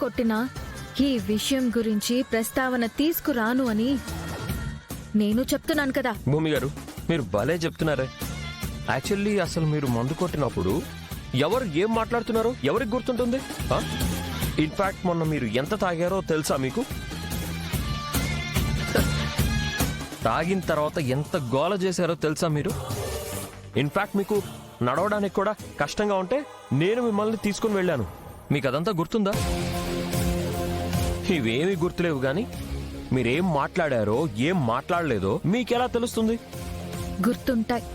కొట్టినా ఈ విషయం గురించి ప్రస్తావన తీసుకురాను అని నేను చెప్తున్నాను కదా. భూమి గారు, మీరు భలే చెప్తున్నారే. యాక్చువల్లీ అసలు మీరు మందు కొట్టినప్పుడు ఎవరు ఏం మాట్లాడుతున్నారో ఎవరికి గుర్తుంటుంది? ఇన్ఫాక్ట్ మొన్న మీరు ఎంత తాగారో తెలుసా మీకు? తాగిన తర్వాత ఎంత గోల చేశారో తెలుసా మీరు? ఇన్ఫాక్ట్ మీకు నడవడానికి కూడా కష్టంగా ఉంటే నేను మిమ్మల్ని తీసుకుని వెళ్ళాను. మీకు అదంతా గుర్తుందా? ఇవేమీ గుర్తులేవు గాని మీరేం మాట్లాడారో ఏం మాట్లాడలేదో మీకెలా తెలుస్తుంది? గుర్తుంటాయి.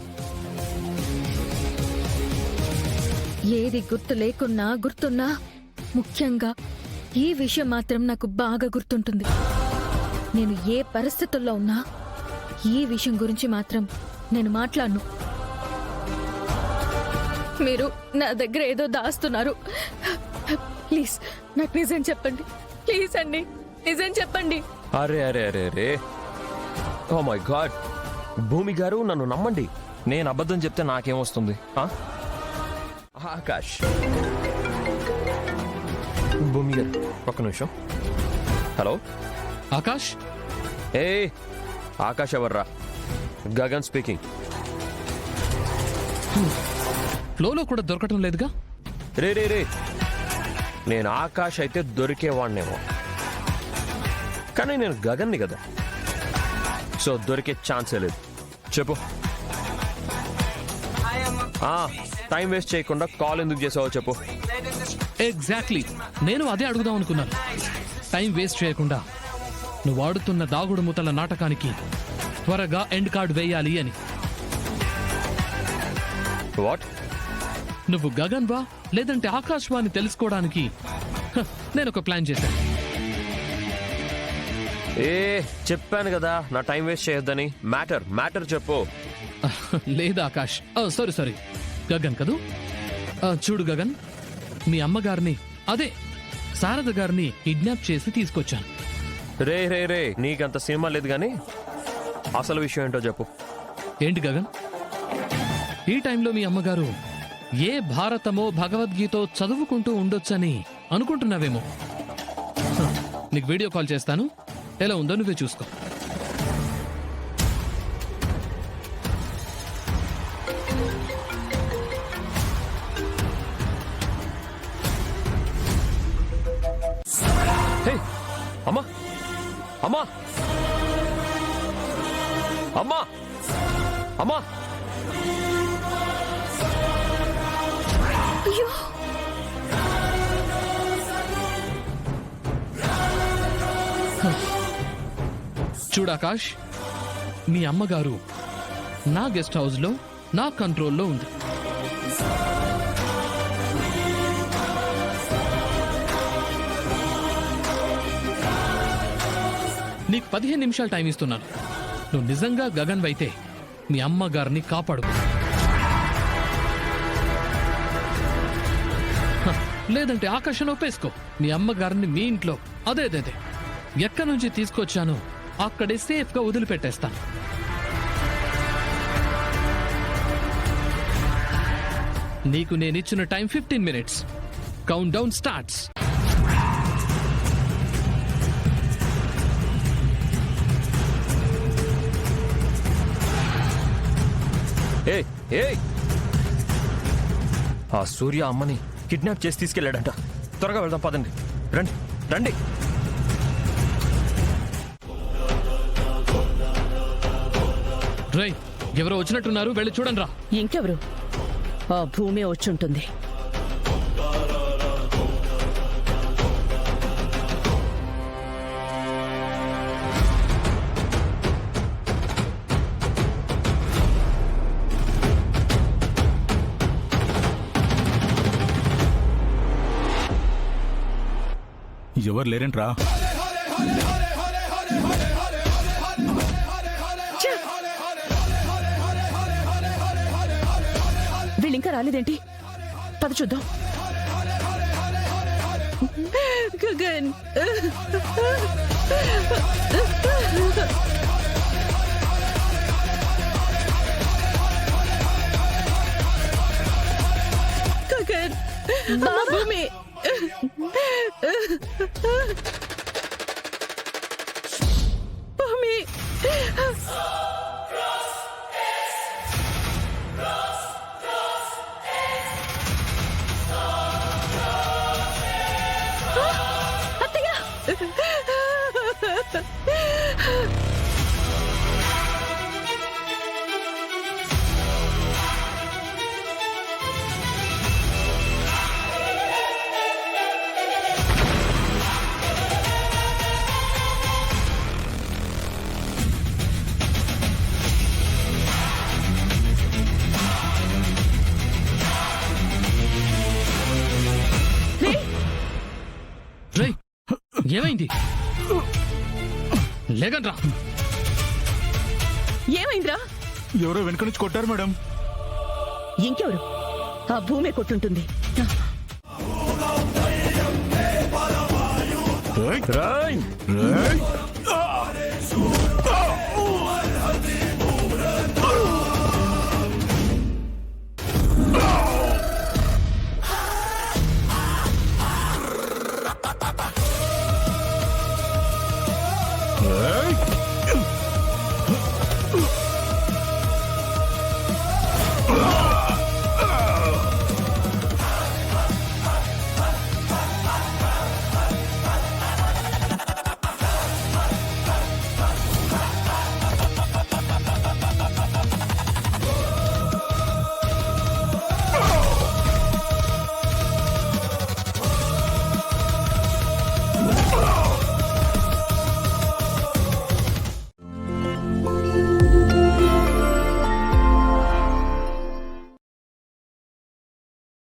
ఏది గుర్తు లేకున్నా గుర్తున్నా ముఖ్యంగా ఈ విషయం మాత్రం నాకు బాగా గుర్తుంటుంది. నేను ఏ పరిస్థితుల్లో ఉన్నా ఈ విషయం గురించి మాత్రం నేను మాట్లాడను. మీరు నా దగ్గర ఏదో దాస్తున్నారు. ప్లీజ్ నాకు నిజం చెప్పండి. ప్లీజ్ అండి, నిజం చెప్పండి. అరే అరే అరే అరే, ఓ మై గాడ్. భూమి గారు, నన్ను నమ్మండి. నేను అబద్ధం చెప్తే నాకేమొస్తుంది? ఆకాష్, భూమి గారు ఒక్క నిమిషం. హలో ఆకాష్. ఏ ఆకాష్ ఎవర్రా? గగన్ స్పీకింగ్. ఫ్లోలో కూడా దొరకటం లేదుగా. రే రే రే, నేను ఆకాష్ అయితే దొరికేవాడినేమో, కానీ నేను గగన్ని కదా, సో దొరికే ఛాన్సే లేదు. చెప్పు. టైం వేస్ట్ చేయకుండా కాల్ ఎందుకు చేసావో చెప్పు. ఎగ్జాక్ట్లీ, నేను అదే అడుగుదాం అనుకున్నాను. టైం వేస్ట్ చేయకుండా నువ్వు ఆడుతున్న దాగుడు మూతల నాటకానికి త్వరగా ఎండ్ కార్డ్ వేయాలి అని. వాట్? నువ్వు గగన్ వా లేదంటే ఆకాష్ వా అని తెలుసుకోవడానికి నేను ఒక ప్లాన్ చేశాను. చెప్పాను కదా నా టైం వేస్ట్ చేయొద్దని. మ్యాటర్ చెప్పు. లేదా ఆకాష్, సారీ గగన్ కదూ. చూడు గగన్, మీ అమ్మగారిని, అదే శారద గారిని కిడ్నాప్ చేసి తీసుకొచ్చాను. రే రే రే, నీకంత సినిమా లేదు గాని అసలు విషయం ఏంటో చెప్పు. ఏంటి గగన్, ఈ టైంలో మీ అమ్మగారు ఏ భారతమో భగవద్గీతో చదువుకుంటూ ఉండొచ్చని అనుకుంటున్నావేమో. నీకు వీడియో కాల్ చేస్తాను, ఎలా ఉందో నువ్వే చూసుకో. అమ్మా అమ్మా అమ్మా అమ్మా, అయ్యో, చూడాకాష్, మీ అమ్మగారు నా గెస్ట్ హౌస్ లో నా కంట్రోల్లో ఉంది. నీకు 15 నిమిషాలు టైం ఇస్తున్నాను. నువ్వు నిజంగా గగన్ అయితే మీ అమ్మగారిని కాపాడు, లేదంటే ఆకాశం ఒప్పేసుకో. మీ అమ్మగారిని మీ ఇంట్లో అదే ఎక్కడి నుంచి తీసుకొచ్చానో అక్కడే సేఫ్ గా వదిలిపెట్టేస్తాను. నీకు నేనిచ్చిన time 15 minutes. Count down starts. ఆ సూర్య అమ్మని కిడ్నాప్ చేసి తీసుకెళ్ళాడంట. త్వరగా వెళ్దాం, పదండి. రండి రండి. రేయ్, ఎవరో వచ్చినట్టున్నారు, వెళ్ళి చూడండి రా. ఇంకెవరు? ఆ భూమి వచ్చుంటుంది. ఎవరు లేరేంట్రా? వీళ్ళింకా రాలేదేంటి? పద చూద్దాం. గగన్, గగన్, భూమి భూమి రేయ్ ఏమైంది? లేకండ్రా. ఏమైందిరా? ఎవరో వెనక నుంచి కొట్టారు మేడం. ఇంకెవరు? ఆ భూమే కొట్టుంటుంది. ఏయ్! రాయ్ ఏయ్!